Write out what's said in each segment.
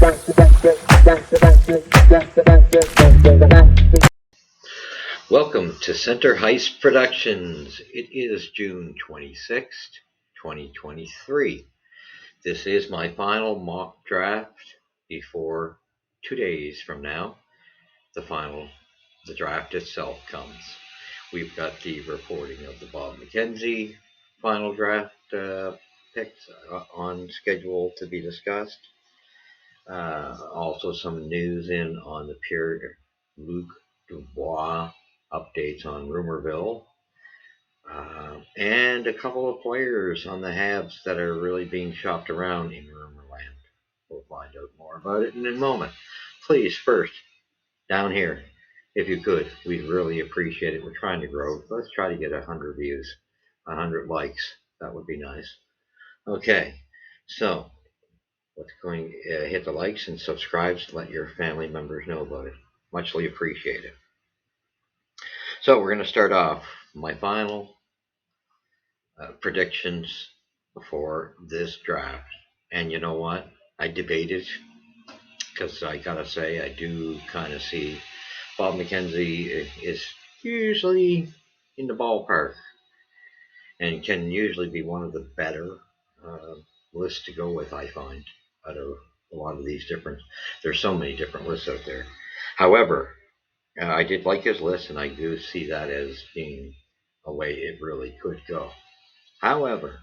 Welcome to Center Hice Productions. It is June 26th, 2023. This is my final mock draft before 2 days from now, the draft itself comes. We've got the reporting of the Bob McKenzie final draft picks on schedule to be discussed. Also some news in on the Pierre-Luc Dubois updates on Rumorville. And a couple of players on the Habs that are really being shopped around in Rumorland. We'll find out more about it in a moment. Please, first, down here, if you could, we'd really appreciate it. We're trying to grow. Let's try to get 100 views, 100 likes. That would be nice. Okay, so let's hit the likes and subscribe to let your family members know about it. Muchly appreciated. So we're going to start off my final predictions for this draft. And you know what? I debated because I gotta say I do kind of see Bob McKenzie is usually in the ballpark and can usually be one of the better lists to go with, I find, out of a lot of these different. There's so many different lists out there. However, I did like his list, and I do see that as being a way it really could go. However,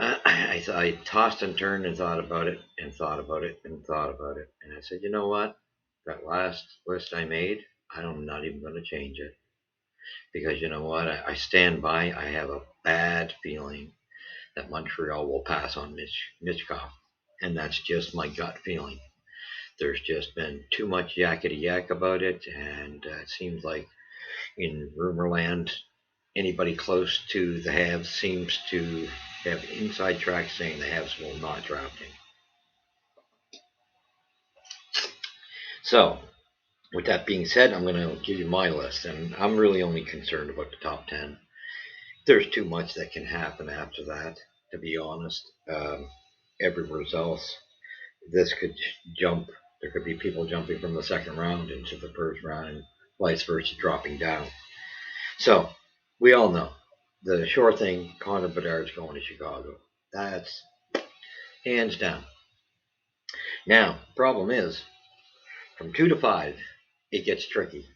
I tossed and turned and thought about it and thought about it and thought about it. And I said, you know what? That last list I made, I'm not even going to change it. Because you know what? I stand by. I have a bad feeling that Montreal will pass on Michkov. And that's just my gut feeling. There's just been too much yakety yak about it. And it seems like in Rumorland, anybody close to the Habs seems to have inside tracks saying the Habs will not draft him. So, with that being said, I'm going to give you my list, and I'm really only concerned about the top 10. There's too much that can happen after that, to be honest. Everywhere else, this could jump. There could be people jumping from the second round into the first round, and vice versa, dropping down. So, we all know the sure thing, Connor Bedard's going to Chicago. That's hands down. Now, problem is, from 2 to 5, it gets tricky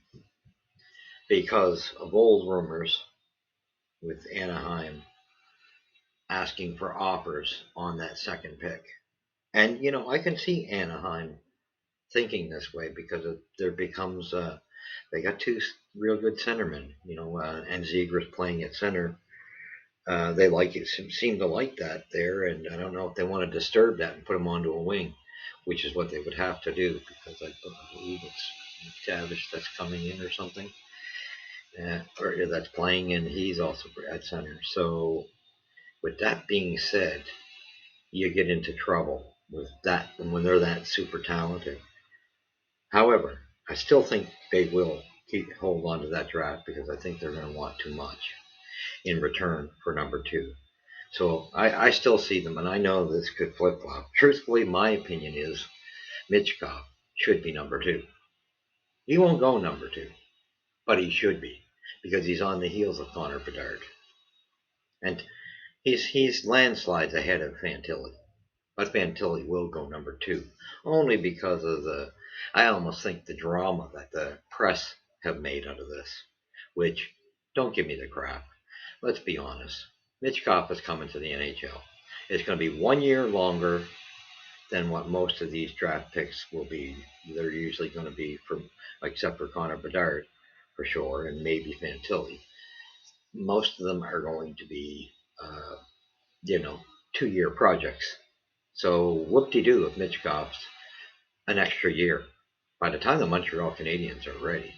because of old rumors with Anaheim asking for offers on that second pick. And, you know, I can see Anaheim thinking this way because there becomes, they got two real good centermen, and Zegras playing at center. They seem to like that there, and I don't know if they want to disturb that and put him onto a wing, which is what they would have to do because I believe it's McTavish that's coming in or something, or that's playing, and he's also at center. So, with that being said, you get into trouble with that when they're that super talented. However, I still think they will hold on to that draft because I think they're going to want too much in return for number 2. So I still see them, and I know this could flip-flop. Truthfully, my opinion is Michkov should be number 2. He won't go number 2, but he should be because he's on the heels of Connor Bedard. And he's landslides ahead of Fantilli. But Fantilli will go number 2, only because of I almost think the drama that the press have made out of this, which, don't give me the crap. Let's be honest. Michkov is coming to the NHL. It's going to be 1 year longer than what most of these draft picks will be. They're usually going to be, except for Connor Bedard, for sure, and maybe Fantilli. Most of them are going to be, 2-year projects. So whoop-de-doo if Michkov's an extra year. By the time the Montreal Canadiens are ready,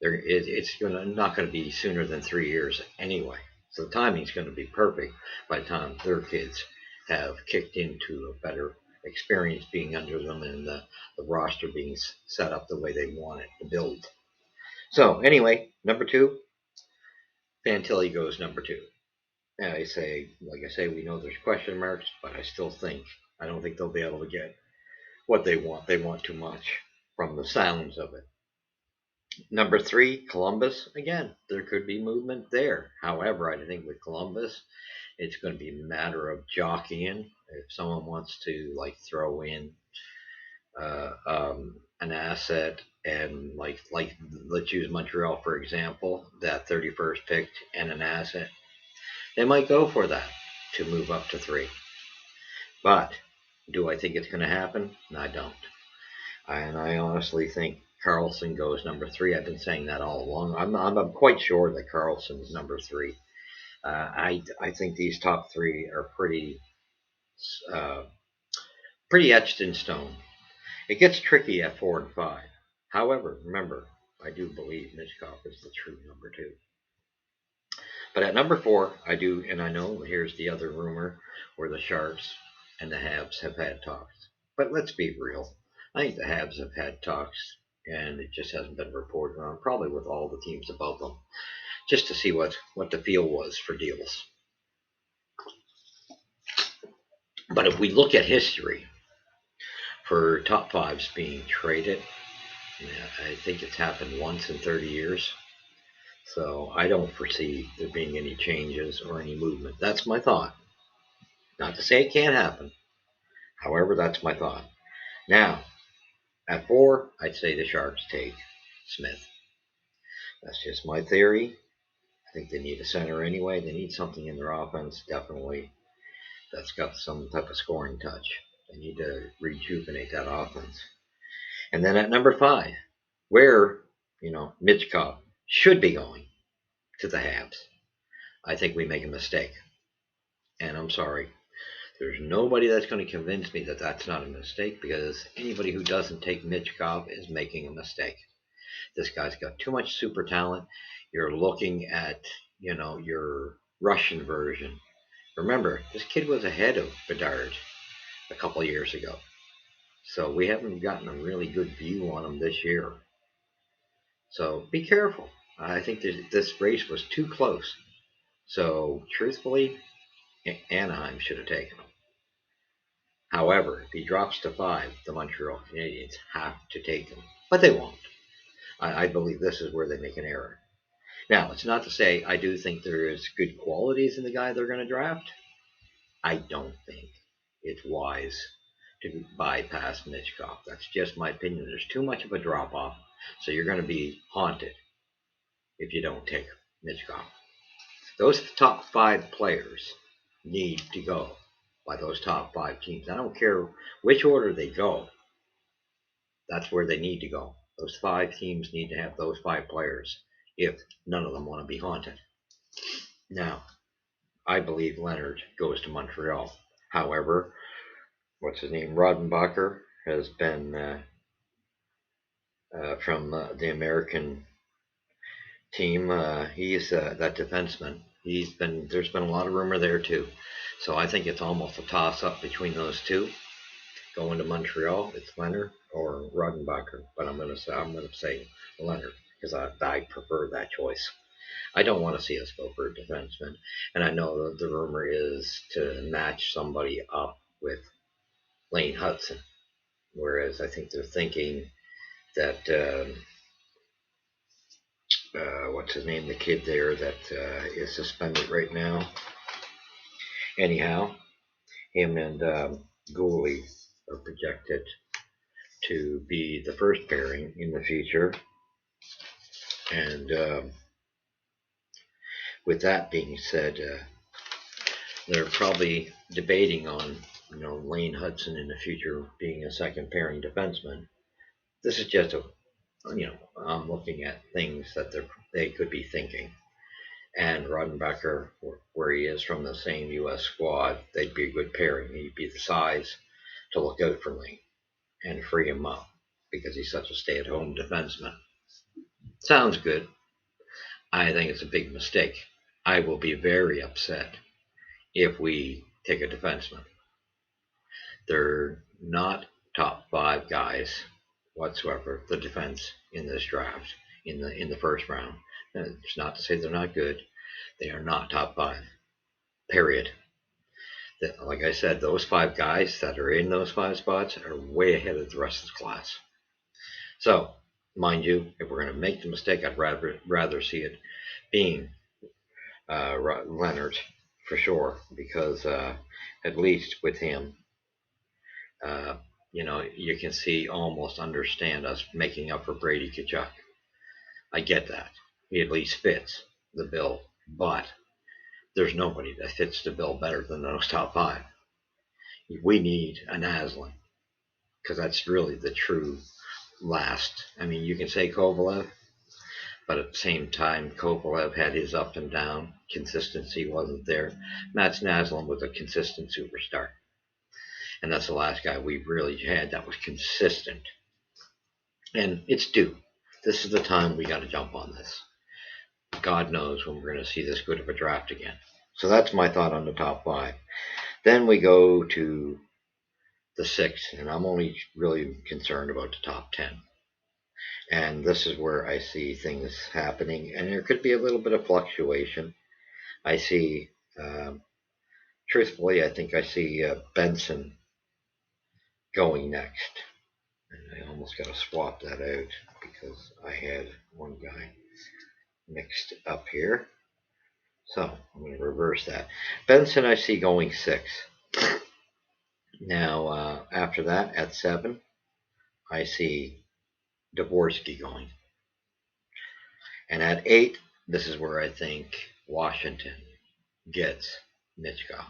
it's not going to be sooner than 3 years anyway. So the timing's going to be perfect by the time their kids have kicked into a better experience being under them and the roster being set up the way they want it to build. So anyway, number 2, Fantilli goes number 2. And like I say, we know there's question marks, but I still think I don't think they'll be able to get what they want. They want too much from the sounds of it. Number 3, Columbus. Again, there could be movement there. However, I think with Columbus, it's going to be a matter of jockeying. If someone wants to like throw in an asset and like let's use Montreal for example, that 31st pick and an asset, they might go for that to move up to 3. But do I think it's going to happen? No, I don't. And I honestly think Carlson goes number 3. I've been saying that all along. I'm quite sure that Carlson's number 3. I think these top 3 are uh, pretty etched in stone. It gets tricky at 4 and 5. However, remember, I do believe Mitchkov is the true number 2. But at number 4, I do, and I know here's the other rumor where the Sharks and the Habs have had talks. But let's be real. I think the Habs have had talks, and it just hasn't been reported on, probably with all the teams above them, just to see what the feel was for deals. But if we look at history for top 5s being traded, I think it's happened once in 30 years. So I don't foresee there being any changes or any movement. That's my thought. Not to say it can't happen. However, that's my thought. Now, at 4, I'd say the Sharks take Smith. That's just my theory. I think they need a center anyway. They need something in their offense, definitely, that's got some type of scoring touch. They need to rejuvenate that offense. And then at number 5, where, Mitchkov should be going, to the Habs, I think we make a mistake. And I'm sorry. There's nobody that's going to convince me that that's not a mistake, because anybody who doesn't take Mitchkov is making a mistake. This guy's got too much super talent. You're looking at, your Russian version. Remember, this kid was ahead of Bedard a couple of years ago. So we haven't gotten a really good view on him this year. So be careful. I think this race was too close. So truthfully, Anaheim should have taken him. However, if he drops to 5, the Montreal Canadiens have to take him. But they won't. I believe this is where they make an error. Now, it's not to say I do think there is good qualities in the guy they're going to draft. I don't think it's wise to bypass Mitchkov. That's just my opinion. There's too much of a drop-off, so you're going to be haunted if you don't take Mitchkov. Those top 5 players need to go by those top 5 teams. I don't care which order they go. That's where they need to go. Those 5 teams need to have those 5 players if none of them want to be haunted. Now, I believe Leonard goes to Montreal. However, what's his name? Rodenbacher has been from the American team. He's that defenseman. There's been a lot of rumor there too. So I think it's almost a toss-up between those two. Going to Montreal, it's Leonard or Rodenbacher, but I'm going to say Leonard because I prefer that choice. I don't want to see us go for a defenseman, and I know the rumor is to match somebody up with Lane Hudson, whereas I think they're thinking that what's his name, the kid there that is suspended right now. Anyhow, him and Gooley are projected to be the first pairing in the future. And with that being said, they're probably debating on Lane Hudson in the future being a second pairing defenseman. This is just I'm looking at things that they could be thinking. And Rodenbacher, where he is from the same U.S. squad, they'd be a good pairing. He'd be the size to look out for Lane and free him up because he's such a stay-at-home defenseman. Sounds good. I think it's a big mistake. I will be very upset if we take a defenseman. They're not top 5 guys whatsoever, the defense in this draft in the first round. It's not to say they're not good. They are not top 5. Period. Like I said, those 5 guys that are in those 5 spots are way ahead of the rest of the class. So, mind you, if we're going to make the mistake, I'd rather see it being Leonard for sure, because at least with him, uh, you can see, almost understand us making up for Brady Kachuk. I get that. He at least fits the bill, but there's nobody that fits the bill better than those top 5. We need an Aslan, because that's really the true last. I mean, you can say Kovalev, but at the same time, Kovalev had his up and down. Consistency wasn't there. Mats Naslund was a consistent superstar. And that's the last guy we really had that was consistent. And it's due. This is the time we got to jump on this. God knows when we're going to see this good of a draft again. So that's my thought on the top 5. Then we go to the 6, and I'm only really concerned about the top 10. And this is where I see things happening, and there could be a little bit of fluctuation. I see, truthfully, I think I see Benson going next. And I almost got to swap that out because I had one guy mixed up here. So I'm going to reverse that. Benson I see going 6. Now, after that, at 7, I see Dvorsky going. And at 8, this is where I think Washington gets Michkov.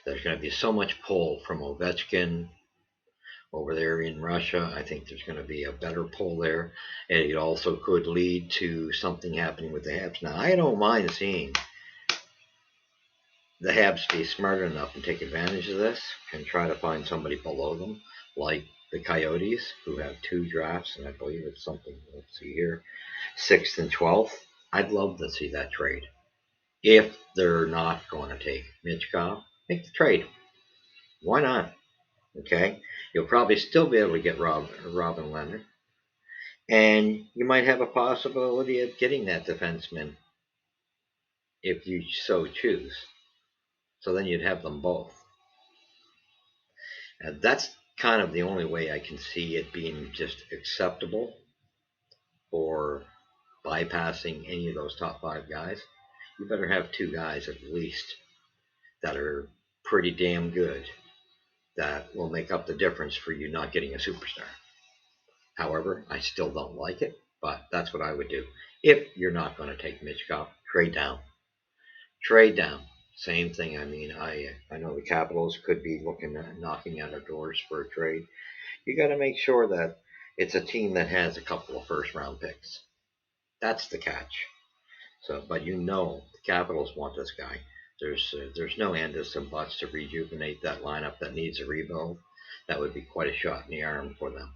There's going to be so much pull from Ovechkin over there in Russia. I think there's going to be a better pull there. And it also could lead to something happening with the Habs. Now, I don't mind seeing the Habs be smart enough and take advantage of this and try to find somebody below them, like the Coyotes, who have 2 drafts, and I believe it's something, let's see here, 6th and 12th. I'd love to see that trade. If they're not going to take Michkov, make the trade. Why not? Okay? You'll probably still be able to get Robin Leonard. And you might have a possibility of getting that defenseman if you so choose. So then you'd have them both. And that's kind of the only way I can see it being just acceptable for bypassing any of those top 5 guys. You better have 2 guys at least that are pretty damn good that will make up the difference for you not getting a superstar. However, I still don't like it, but that's what I would do. If you're not going to take Michkov, trade down. Trade down. Same thing. I mean, I know the Capitals could be knocking at our doors for a trade. You got to make sure that it's a team that has a couple of first-round picks. That's the catch. So, but the Capitals want this guy. There's no ands and buts to rejuvenate that lineup that needs a rebuild. That would be quite a shot in the arm for them.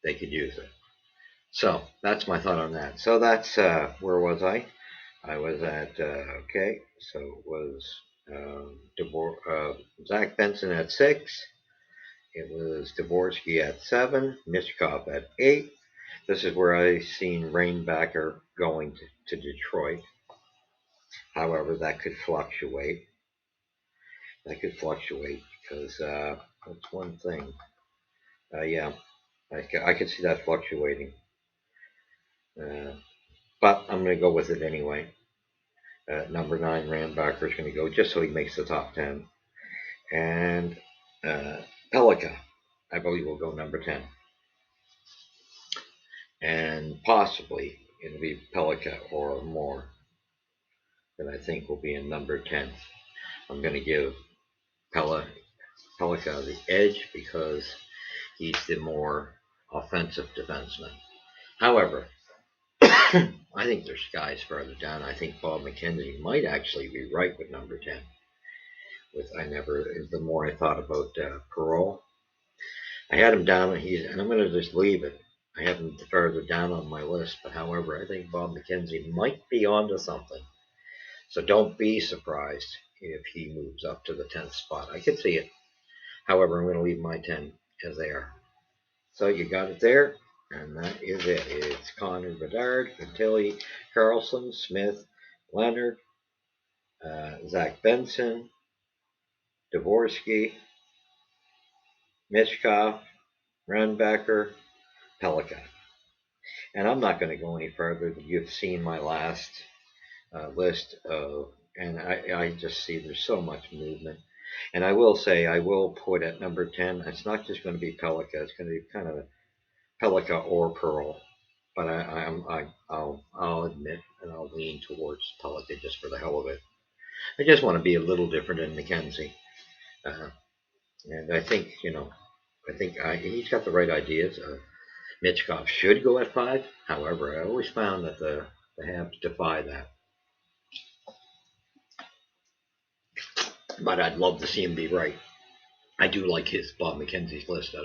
They could use it. So that's my thought on that. So that's where was I? I was at okay. So it was Zach Benson at 6. It was Dvorsky at 7. Michkov at 8. This is where I seen Rainbacker going to Detroit. However, that could fluctuate. Because that's one thing. Yeah, I could see that fluctuating. But I'm going to go with it anyway. Number 9, Rainbacker is going to go just so he makes the top 10. And Pelika, I believe, will go number 10. And possibly it'll be Pelika or more that I think will be in number 10. I'm going to give Pelika the edge because he's the more offensive defenseman. However, I think there's guys further down. I think Bob McKenzie might actually be right with number 10. The more I thought about Perreault, I had him down, and I'm going to just leave it. I have him further down on my list, but however, I think Bob McKenzie might be onto something. So don't be surprised if he moves up to the 10th spot. I could see it. However, I'm going to leave my 10 as they are. So you got it there, and that is it. It's Connor Bedard, Fantilli, Carlson, Smith, Leonard, Zach Benson, Dvorsky, Michkov, Renbecker, Pelican. And I'm not going to go any further. You've seen my last list of, and I just see there's so much movement. And I will say, I will put at number 10, it's not just going to be Pelika, it's going to be kind of Pelika or Pearl. But I'll admit and I'll lean towards Pelika just for the hell of it. I just want to be a little different than McKenzie. Uh, and I think, he's got the right ideas. Mitchkov should go at 5. However, I always found that the Habs defy that. But I'd love to see him be right. I do like his Bob McKenzie's list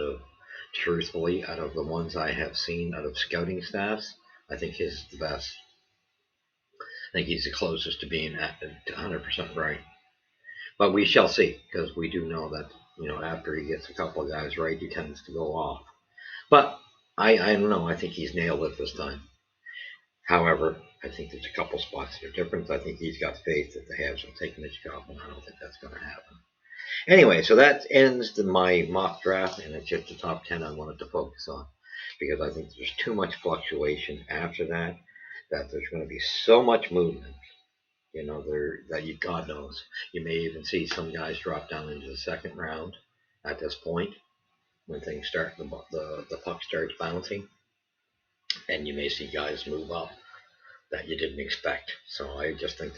truthfully, out of the ones I have seen out of scouting staffs, I think his is the best. I think he's the closest to being at 100% right. But we shall see, because we do know that, after he gets a couple of guys right, he tends to go off. But I don't know. I think he's nailed it this time. However, I think there's a couple spots that are different. I think he's got faith that the Habs will take Mitchkov, and I don't think that's going to happen. Anyway, so that ends my mock draft, and it's just the top 10 I wanted to focus on, because I think there's too much fluctuation after that there's going to be so much movement. God knows, you may even see some guys drop down into the second round at this point when things start, the puck starts bouncing, and you may see guys move up that you didn't expect. So I just think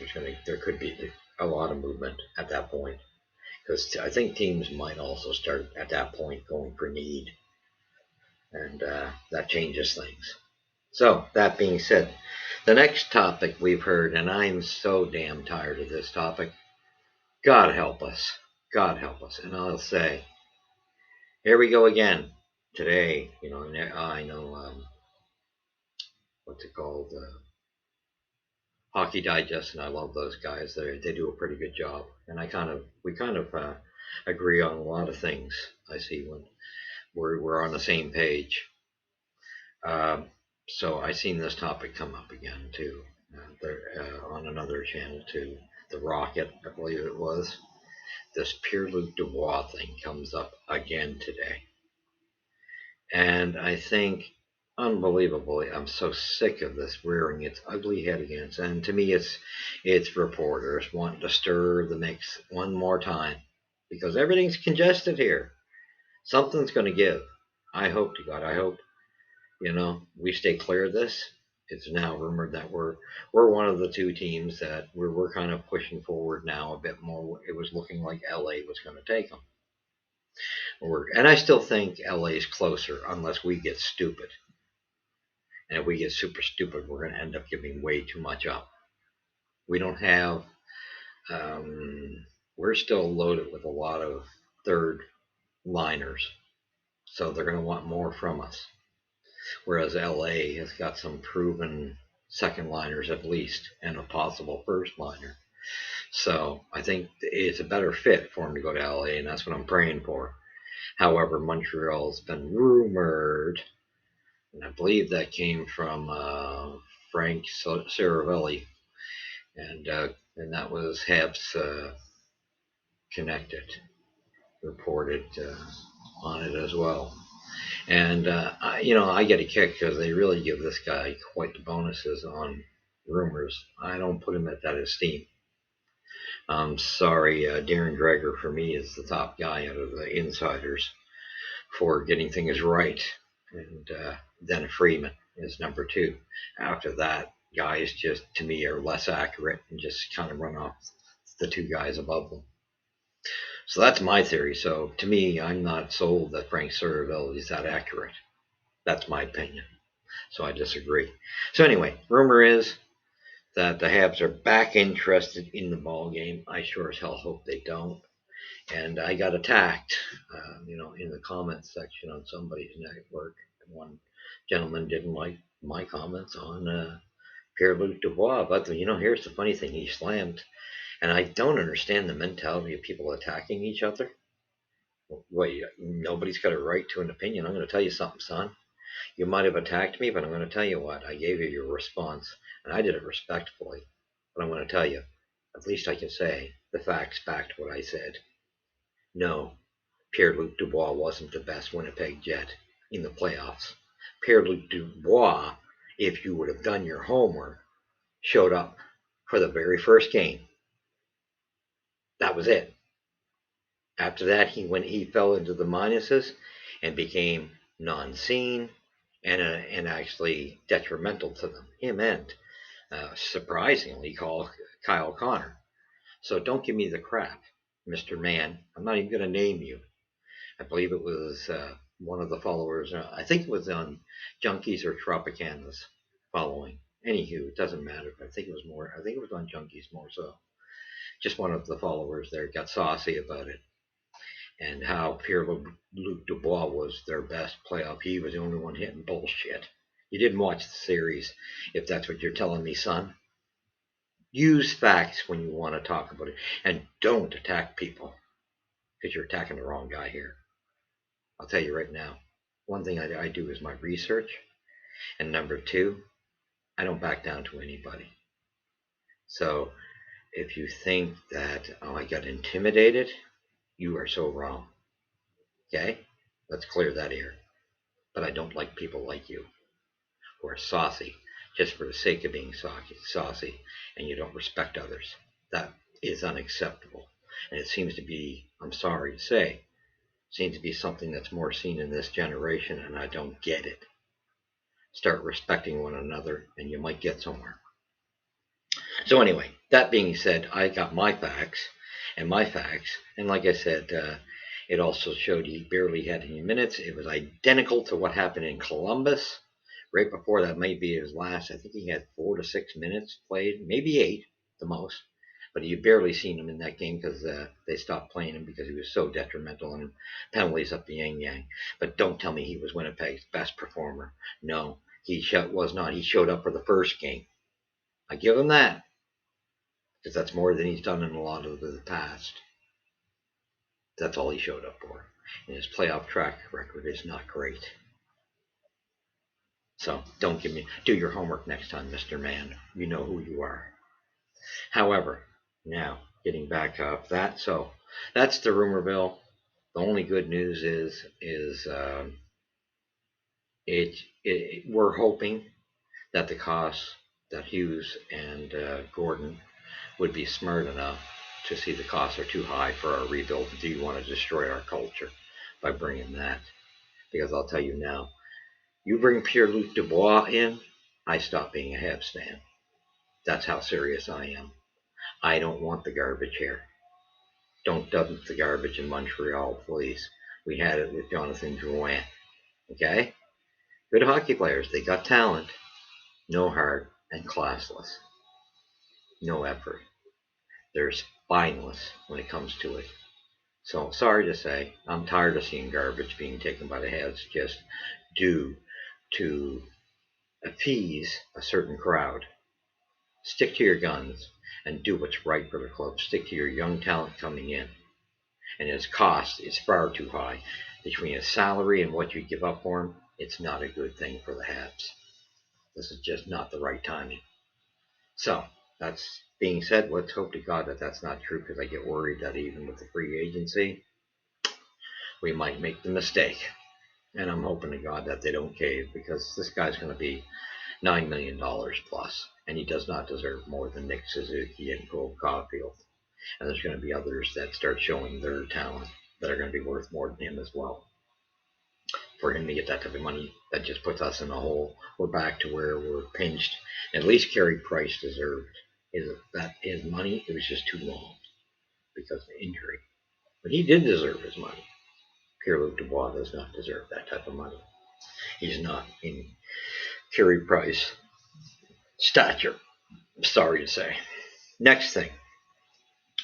there could be a lot of movement at that point, because I think teams might also start at that point going for need, and that changes things. So that being said, the next topic we've heard, and I'm so damn tired of this topic. God help us. God help us. And I'll say, here we go again. Today, I know, what's it called? Hockey Digest, and I love those guys. They do a pretty good job. And we kind of agree on a lot of things. I see when we're on the same page. So I seen this topic come up again too. On another channel too, the Rocket, I believe it was. This Pierre-Luc Dubois thing comes up again today, and I think, unbelievably, I'm so sick of this rearing its ugly head against. And to me, it's reporters wanting to stir the mix one more time, because everything's congested here. Something's going to give. I hope to God. I hope we stay clear of this. It's now rumored that we're one of the two teams that we're kind of pushing forward now a bit more. It was looking like LA was going to take them. And I still think LA is closer unless we get stupid. And if we get super stupid, we're going to end up giving way too much up. We don't have. We're still loaded with a lot of third liners, so they're going to want more from us. Whereas LA has got some proven second liners at least, and a possible first liner. So I think it's a better fit for him to go to LA, and that's what I'm praying for. However, Montreal's been rumored, and I believe that came from Frank Saravelli, and that was Habs connected, reported on it as well. And I get a kick because they really give this guy quite the bonuses on rumors. I don't put him at that esteem. I'm sorry, Darren Dreger for me is the top guy out of the insiders for getting things right, and then Freeman is number 2. After that, guys just to me are less accurate and just kind of run off the 2 guys above them. So that's my theory. So to me, I'm not sold that Frank Saravelli is that accurate. That's my opinion. So I disagree. So anyway, rumor is that the Habs are back interested in the ball game. I sure as hell hope they don't. And I got attacked, in the comments section on somebody's network. One gentleman didn't like my comments on Pierre-Luc Dubois. But here's the funny thing: he slammed. And I don't understand the mentality of people attacking each other. Wait, nobody's got a right to an opinion. I'm going to tell you something, son. You might have attacked me, but I'm going to tell you what. I gave you your response, and I did it respectfully. But I'm going to tell you, At least I can say the facts backed what I said. No, Pierre-Luc Dubois wasn't the best Winnipeg Jet in the playoffs. Pierre-Luc Dubois, if you would have done your homework, showed up for the very first game. That was it. After that, he fell into the minuses and became non-seen and actually detrimental to them. Him and surprisingly Kyle Connor. So don't give me the crap, Mr. Man. I'm not even going to name you. I believe it was one of the followers. I think it was on Junkies or Tropicanas following. Anywho, it doesn't matter. I think it was more. I think it was on Junkies more so. Just one of the followers there got saucy about it and how Pierre-Luc Dubois was their best playoff. He was the only one hitting bullshit. You didn't watch the series, if that's what you're telling me, son. Use facts when you want to talk about it, and don't attack people because you're attacking the wrong guy here. I'll tell you right now. One thing I do is my research, and number two, I don't back down to anybody. So if you think that I got intimidated, you are so wrong. Okay? Let's clear that air. But I don't like people like you who are saucy just for the sake of being saucy and you don't respect others. That is unacceptable. And it seems to be, I'm sorry to say, seems to be something that's more seen in this generation, and I don't get it. Start respecting one another and you might get somewhere. So anyway, that being said, I got my facts, and like I said, it also showed he barely had any minutes. It was identical to what happened in Columbus. Right before that might be his last. I think he had 4 to 6 minutes played, maybe 8 the most. But you barely seen him in that game because they stopped playing him because he was so detrimental and penalties up the yin-yang. But don't tell me he was Winnipeg's best performer. No, he was not. He showed up for the first game. I give him that because that's more than he's done in a lot of the past. That's all he showed up for. And his playoff track record is not great. So don't do your homework next time, Mr. Man. You know who you are. However, now getting back off that, so that's the rumor bill. The only good news is we're hoping that the costs that Hughes and Gordon would be smart enough to see the costs are too high for our rebuild. Do you want to destroy our culture by bringing that? Because I'll tell you now, you bring Pierre-Luc Dubois in, I stop being a Habs fan. That's how serious I am. I don't want the garbage here. Don't dump the garbage in Montreal, please. We had it with Jonathan Drouin. Okay? Good hockey players. They got talent. No heart and classless. No effort. They're spineless when it comes to it. So sorry to say, I'm tired of seeing garbage being taken by the Habs just due to appease a certain crowd. Stick to your guns and do what's right for the club. Stick to your young talent coming in. And his cost is far too high. Between his salary and what you give up for him, it's not a good thing for the Habs. This is just not the right timing. So, that's being said, let's hope to God that that's not true, because I get worried that even with the free agency, we might make the mistake. And I'm hoping to God that they don't cave, because this guy's going to be $9 million plus, and he does not deserve more than Nick Suzuki and Cole Caulfield. And there's going to be others that start showing their talent that are going to be worth more than him as well. For him to get that type of money, that just puts us in a hole. We're back to where we're pinched. At least Carey Price deserved his money. It was just too long because of injury. But he did deserve his money. Pierre-Luc Dubois does not deserve that type of money. He's not in Carey Price stature. I'm sorry to say. Next thing,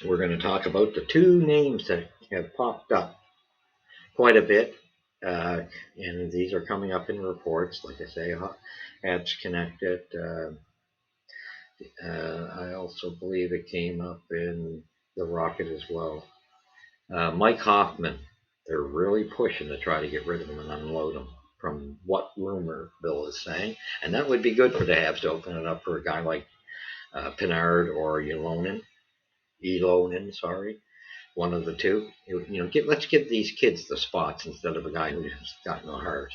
we're going to talk about the two names that have popped up quite a bit. And these are coming up in reports, like I say, Habs connected. I also believe it came up in the Rocket as well. Mike Hoffman, they're really pushing to try to get rid of him and unload him, from what rumor Bill is saying. And that would be good for the Habs to open it up for a guy like Pinard or Ylonen. Elonen, sorry, one of the two. Let's give these kids the spots instead of a guy who's got no heart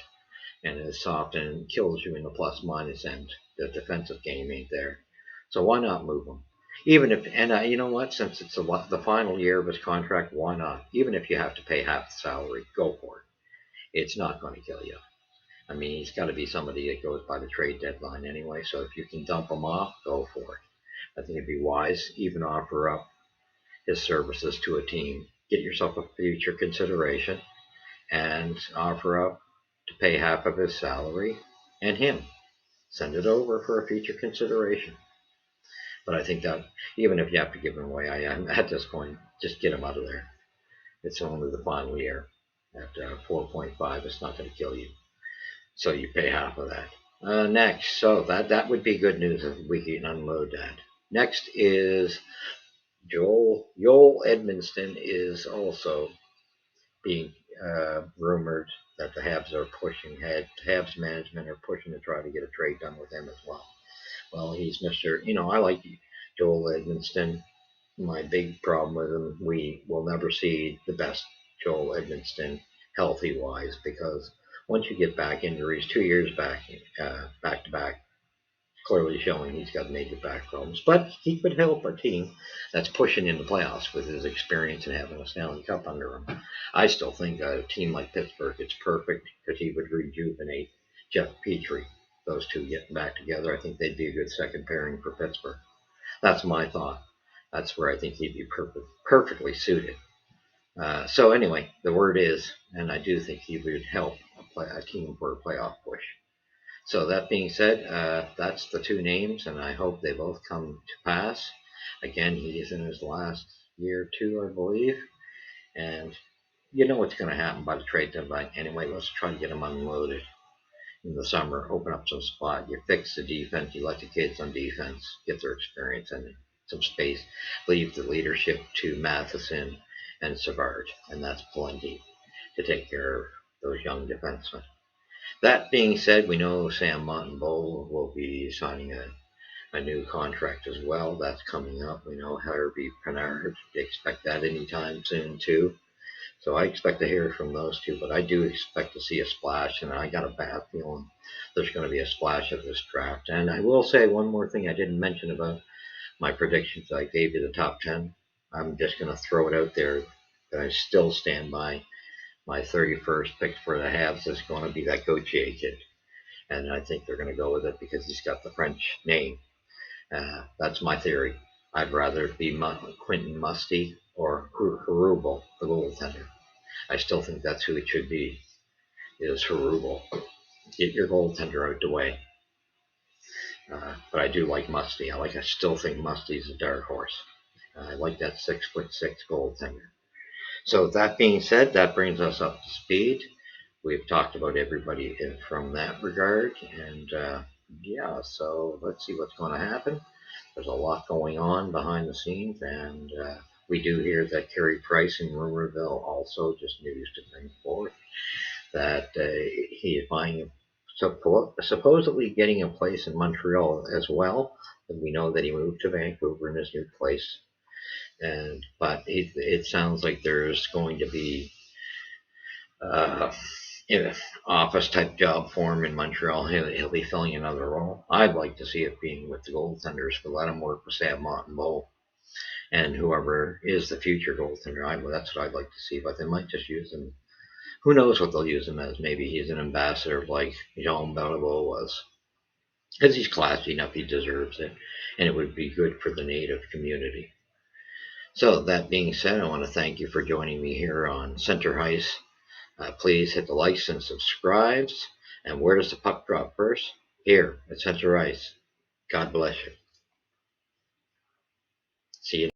and is soft and kills you in the plus minus end. The defensive game ain't there, so why not move him? Even if, and you know what? Since it's the final year of his contract, why not? Even if you have to pay half the salary, go for it. It's not going to kill you. I mean, he's got to be somebody that goes by the trade deadline anyway. So if you can dump him off, go for it. I think it'd be wise. Even offer up his services to a team. Get yourself a future consideration and offer up to pay half of his salary and him. Send it over for a future consideration. But I think that even if you have to give him away, I am at this point, just get him out of there. It's only the final year. At 4.5, it's not going to kill you. So you pay half of that. Next, so that would be good news if we can unload that. Next is Joel Edmondson is also being rumored that the Habs are pushing. Habs management are pushing to try to get a trade done with him as well. Well, he's Mr. I like Joel Edmondson. My big problem with him, we will never see the best Joel Edmondson healthy-wise because once you get back injuries, 2 years back to back, clearly showing he's got major back problems. But he could help a team that's pushing into playoffs with his experience and having a Stanley Cup under him. I still think a team like Pittsburgh, it's perfect because he would rejuvenate Jeff Petrie. Those two getting back together, I think they'd be a good second pairing for Pittsburgh. That's my thought. That's where I think he'd be perfectly suited. So anyway, the word is, and I do think he would help a team for a playoff push. So that being said, that's the two names, and I hope they both come to pass. Again, he is in his last year or two, I believe, and you know what's going to happen by the trade deadline. Anyway, let's try to get him unloaded in the summer, open up some spot. You fix the defense, you let the kids on defense get their experience and some space. Leave the leadership to Matheson and Savard, and that's plenty to take care of those young defensemen. That being said, we know Sam Montembeault will be signing a new contract as well. That's coming up. We know Harvey Pinard. They expect that anytime soon too. So I expect to hear from those two, but I do expect to see a splash, and I got a bad feeling there's going to be a splash of this draft. And I will say one more thing I didn't mention about my predictions. I gave you the top 10. I'm just going to throw it out there that I still stand by. My 31st pick for the Habs is going to be that Gauthier kid. And I think they're going to go with it because he's got the French name. That's my theory. I'd rather it be Quentin Musty or Hrubel, the goaltender. I still think that's who it should be, is Hrubel. Get your goaltender out the way. But I do like Musty. I still think Musty's a dark horse. I like that 6'6" goaltender. So that being said, that brings us up to speed. We've talked about everybody from that regard, and so let's see what's going to happen. There's a lot going on behind the scenes, and we do hear that Carey Price in Rumorville also, just news to bring forth, that he is buying, supposedly getting a place in Montreal as well. And we know that he moved to Vancouver in his new place. But it sounds like there's going to be an office type job for him in Montreal. He'll be filling another role. I'd like to see it being with the goaltenders, but let him work with Sam Montembeault and whoever is the future goaltender. That's what I'd like to see, but they might just use him. Who knows what they'll use him as? Maybe he's an ambassador like Jean Beliveau was. Because he's classy enough, he deserves it, and it would be good for the native community. So that being said, I want to thank you for joining me here on Center Hice. Please hit the likes and subscribes. And where does the puck drop first? Here at Center Hice. God bless you. See you.